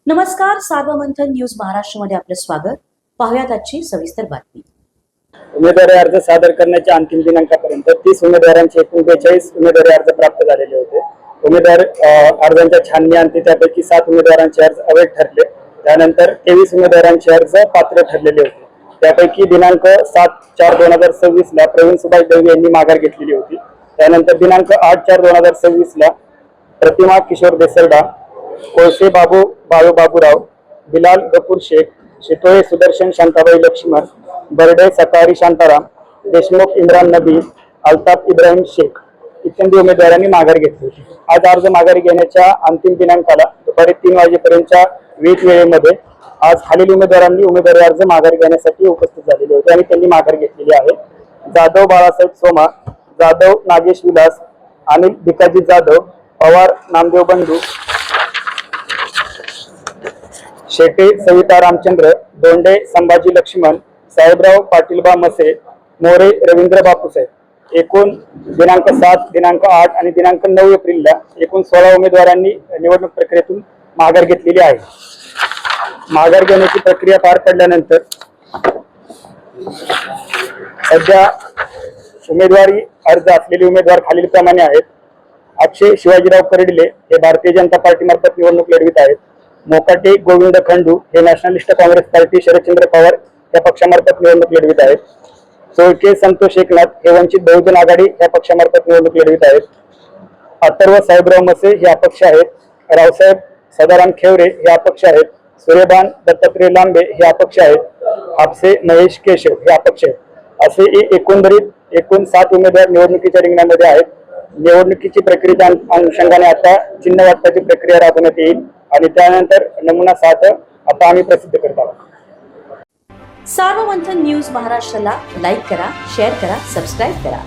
नमस्कार, सार्वमंथन न्यूज महाराष्ट्रमध्ये आपलं स्वागत. पाहुयात आजची सविस्तर बातमी. उमेदवारी अर्ज सादर करण्याच्या अंतिम दिनांकापर्यंत 30 उमेदवारांचे एकूण 42 उमेदवारी अर्ज प्राप्त झालेले होते. उमेदवार अर्जांच्या छाननी अंती त्यापैकी 7 उमेदवारांचे अर्ज अवैध ठरले. त्यानंतर 23 उमेदवारांचे अर्ज पात्र ठरलेले होते. त्यापैकी दिनांक 7/4/2026 ला प्रवीण सुभाष देवी यांनी माघार घेतलेली होती. त्यानंतर दिनांक 8/4/2026 ला प्रतिमा किशोर देसरडा, कोळसे बाबू बाबूराव, बिलाल गफूर शेख, शितोळे सुदर्शन शांताबाई लक्ष्मण, बर्डे सकारी शांताराम, देशमुख इम्रान नबी, अल्ताफ इब्राहिम शेख इत्यादी उमेदवारांनी माघार घेतली होती. आज अर्ज माघारी घेण्याच्या अंतिम दिनांकाला दुपारी 3 वाजेपर्यंतच्या वेळेमध्ये आज खालील उमेदवारांनी उमेदवारी अर्ज माघारी घेण्यासाठी उपस्थित झालेले होते आणि त्यांनी माघार घेतलेली आहे. जाधव बाळासाहेब सोमा, जाधव नागेश विलास, अनिल भिकाजी जाधव, पवार नामदेव बंधू, शेटे सविता रामचंद्र, दोंडे संभाजी लक्ष्मण, साहेबराव पाटीलबा मसे, मोरे रवींद्र बापूसाहेब. एकूण दिनांक 7, दिनांक 8 आणि दिनांक 9 एप्रिलला एकूण 16 उमेदवारांनी निवडणूक प्रक्रियेतून माघार घेतलेली आहे. माघार घेण्याची प्रक्रिया पार पडल्यानंतर सध्या उमेदवारी अर्ज असलेले उमेदवार खालीलप्रमाणे आहेत. अक्षय शिवाजीराव कर्डिले हे भारतीय जनता पार्टी मार्फत निवडणूक लढवित आहेत. मोकाटे गोविंद खंडू हे नॅशनलिस्ट काँग्रेस पार्टी शरदचंद्र पवार या पक्षामार्फत निवडणूक लढवित आहेत. चोळके संतोष एकनाथ हे वंचित बहुजन आघाडी या पक्षामार्फत निवडणूक लढवित आहेत. अथर्व साहेबराव मसे हे अपक्ष आहेत. रावसाहेब सदाराम खेवरे हे अपक्ष आहेत. सूर्यभान दत्तात्रय लांबे हे अपक्ष आहेत. हापसे महेश केशव हे अपक्ष आहेत. असे एकूण 7 उमेदवार निवडणुकीच्या रिंगणामध्ये आहेत. निवडणुकीची प्रक्रियेच्या अनुषंगाने आता चिन्ह वाटपाची प्रक्रिया राबवण्यात येईल आणि त्यानंतर नमुना 7 आता आम्ही प्रसिद्ध करत आहोत. सार्वमंथन न्यूज महाराष्ट्राला लाईक करा, शेअर करा, सबस्क्राईब करा.